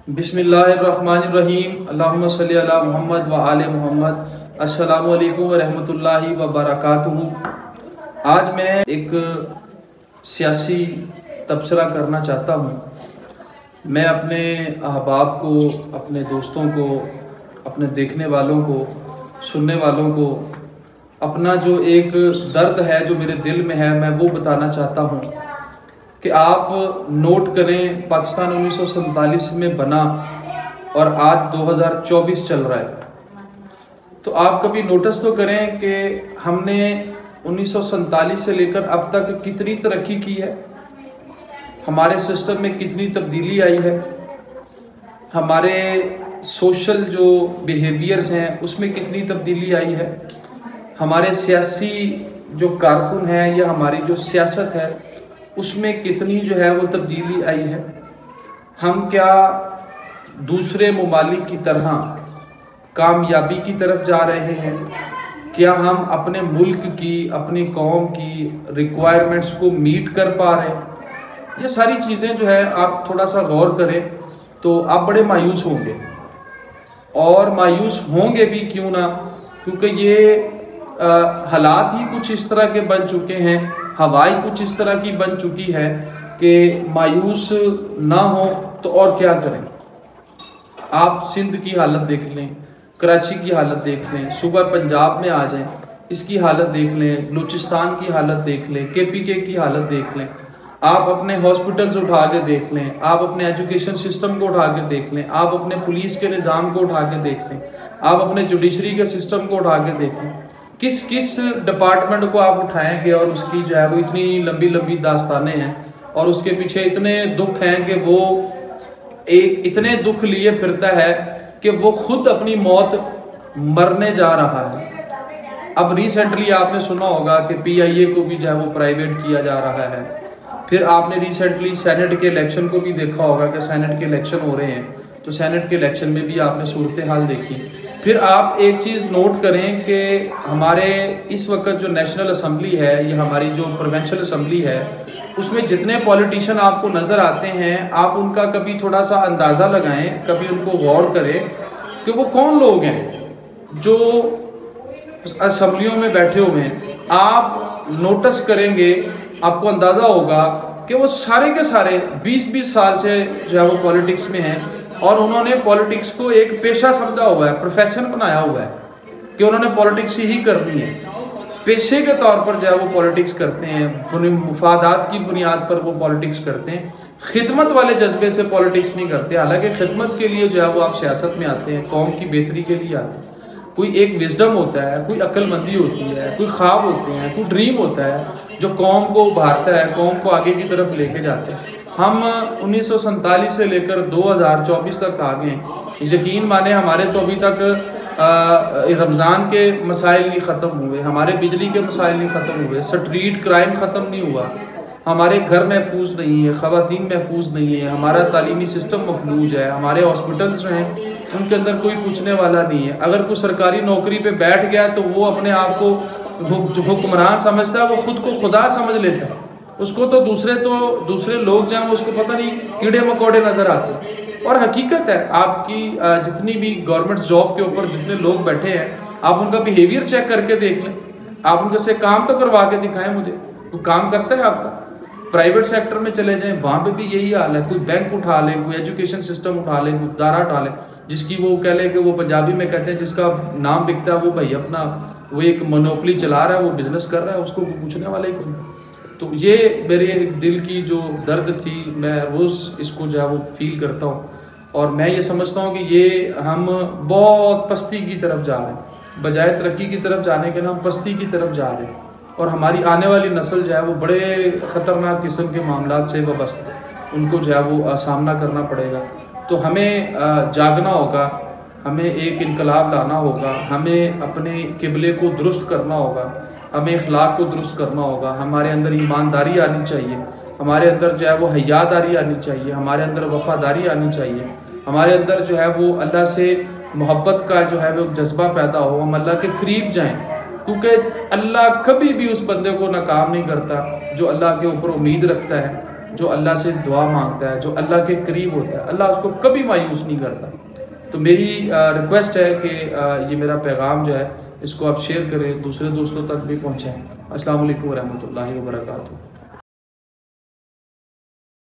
बिस्मिल्लाहिर्रहमानिर्रहीम। अल्लाहुम्मा सल्ली अला मुहम्मद व आले मुहम्मद। अस्सलामु अलैकुम व रहमतुल्लाहि व बरकातुहू। आज मैं एक सियासी तबसरा करना चाहता हूँ। मैं अपने अहबाब को, अपने दोस्तों को, अपने देखने वालों को, सुनने वालों को अपना जो एक दर्द है जो मेरे दिल में है, मैं वो बताना चाहता हूँ कि आप नोट करें, पाकिस्तान 1947 में बना और आज 2024 चल रहा है। तो आप कभी नोटिस तो करें कि हमने 1947 से लेकर अब तक कितनी तरक्की की है, हमारे सिस्टम में कितनी तब्दीली आई है, हमारे सोशल जो बिहेवियर्स हैं उसमें कितनी तब्दीली आई है, हमारे सियासी जो कारकुन हैं या हमारी जो सियासत है उसमें कितनी जो है वो तब्दीली आई है। हम क्या दूसरे ममालिक की तरह कामयाबी की तरफ जा रहे हैं? क्या हम अपने मुल्क की, अपनी कौम की रिक्वायरमेंट्स को मीट कर पा रहे हैं? ये सारी चीज़ें जो है आप थोड़ा सा गौर करें तो आप बड़े मायूस होंगे, और मायूस होंगे भी क्यों ना, क्योंकि ये हालात ही कुछ इस तरह के बन चुके हैं, हवाई कुछ इस तरह की बन चुकी है कि मायूस ना हो तो और क्या करें। आप सिंध की हालत देख लें, कराची की हालत देख लें, सुबह पंजाब में आ जाएं, इसकी हालत देख लें, बलूचिस्तान की हालत देख लें, KPK की हालत देख लें, आप अपने हॉस्पिटल्स उठा के देख लें, आप अपने एजुकेशन सिस्टम को उठा के देख लें, आप अपने पुलिस के निज़ाम को उठा के देख लें, आप अपने जुडिशरी के सिस्टम को उठा के देख लें। किस किस डिपार्टमेंट को आप उठाएंगे और उसकी जो है वो इतनी लंबी लंबी दास्तानें हैं और उसके पीछे इतने दुख हैं कि वो इतने दुख लिए फिरता है कि वो खुद अपनी मौत मरने जा रहा है। अब रिसेंटली आपने सुना होगा कि PIA को भी जो है वो प्राइवेट किया जा रहा है। फिर आपने रिसेंटली सेनेट के इलेक्शन को भी देखा होगा कि सेनेट के इलेक्शन हो रहे हैं, तो सेनेट के इलेक्शन में भी आपने सूरत हाल देखी। फिर आप एक चीज़ नोट करें कि हमारे इस वक्त जो नेशनल असम्बली है या हमारी जो प्रोविंशियल असम्बली है उसमें जितने पॉलिटिशियन आपको नज़र आते हैं, आप उनका कभी थोड़ा सा अंदाज़ा लगाएं, कभी उनको गौर करें कि वो कौन लोग हैं जो असम्बलियों में बैठे हुए हैं। आप नोटिस करेंगे, आपको अंदाज़ा होगा कि वो सारे के सारे 20-20 साल से जो है वो पॉलिटिक्स में हैं और उन्होंने पॉलिटिक्स को एक पेशा समझा हुआ है, प्रोफेशन बनाया हुआ है कि उन्होंने पॉलिटिक्स ही करनी है। पेशे के तौर पर जो है वो पॉलिटिक्स करते हैं, मुफादात की बुनियाद पर वो पॉलिटिक्स करते हैं, खिदमत वाले जज्बे से पॉलिटिक्स नहीं करते। हालांकि खिदमत के लिए जो है वो आप सियासत में आते हैं, कौम की बेहतरी के लिए आते हैं। कोई एक विजडम होता है, कोई अक्लमंदी होती है, कोई ख्वाब होते हैं, कोई ड्रीम होता है जो कौम को उभारता है, कौम को आगे की तरफ लेके जाते हैं। हम 1947 से लेकर 2024 तक आ गए। यकीन माने हमारे तो अभी तक रमज़ान के मसाइल नहीं ख़त्म हुए, हमारे बिजली के मसाइल नहीं ख़त्म हुए, स्ट्रीट क्राइम ख़त्म नहीं हुआ, हमारे घर महफूज नहीं है, ख़वातीन महफूज नहीं है, हमारा तालीमी सिस्टम मफलूज है, हमारे हॉस्पिटल्स जो हैं उनके अंदर कोई पूछने वाला नहीं है। अगर कोई सरकारी नौकरी पे बैठ गया तो वो अपने आप को जो हुक्मरान समझता है वो खुद को खुदा समझ लेता है। उसको तो दूसरे लोग जो हैं उसको पता नहीं कीड़े मकोड़े नज़र आते हैं। और हकीकत है, आपकी जितनी भी गवर्नमेंट जॉब के ऊपर जितने लोग बैठे हैं, आप उनका बिहेवियर चेक करके देख लें, आप उनके से काम तो करवा के दिखाएं मुझे, कोई काम करता है आपका। प्राइवेट सेक्टर में चले जाएं, वहाँ पे भी यही हाल है। कोई बैंक उठा लें, कोई एजुकेशन सिस्टम उठा लें, कोई इदारा उठा लें, जिसकी वो कह लें कि वो पंजाबी में कहते हैं जिसका नाम बिकता है वो भाई अपना वो एक मोनोपली चला रहा है, वो बिजनेस कर रहा है, उसको पूछने वाला ही कोई। तो ये मेरे दिल की जो दर्द थी, मैं रोज़ इसको जो है वो फील करता हूँ और मैं ये समझता हूँ कि ये हम बहुत पस्ती की तरफ जा रहे हैं, बजाय तरक्की की तरफ जाने के ना हम पस्ती की तरफ जा रहे हैं। और हमारी आने वाली नस्ल जो है वो बड़े ख़तरनाक किस्म के मामलात से वाबस्ता, उनको जो है वो सामना करना पड़ेगा। तो हमें जागना होगा, हमें एक इनकलाब लाना होगा, हमें अपने किबले को दुरुस्त करना होगा, हमें अखलाक को दुरुस्त करना होगा, हमारे अंदर ईमानदारी आनी चाहिए, हमारे अंदर जो है वो हयादारी आनी चाहिए, हमारे अंदर वफादारी आनी चाहिए, हमारे अंदर जो है वो अल्लाह से मोहब्बत का जो है वो जज्बा पैदा हो, हम अल्लाह के करीब जाएं, क्योंकि अल्लाह कभी भी उस बंदे को नाकाम नहीं करता जो अल्लाह के ऊपर उम्मीद रखता है। जो अल्लाह से दुआ मांगता है, जो अल्लाह के करीब होता है, अल्लाह उसको कभी मायूस नहीं करता। तो मेरी रिक्वेस्ट है कि ये मेरा पैगाम जो है इसको आप शेयर करें, दूसरे दोस्तों तक भी पहुँचाएँ। अस्सलाम वालेकुम रहमतुल्लाहि व बरकातुहू।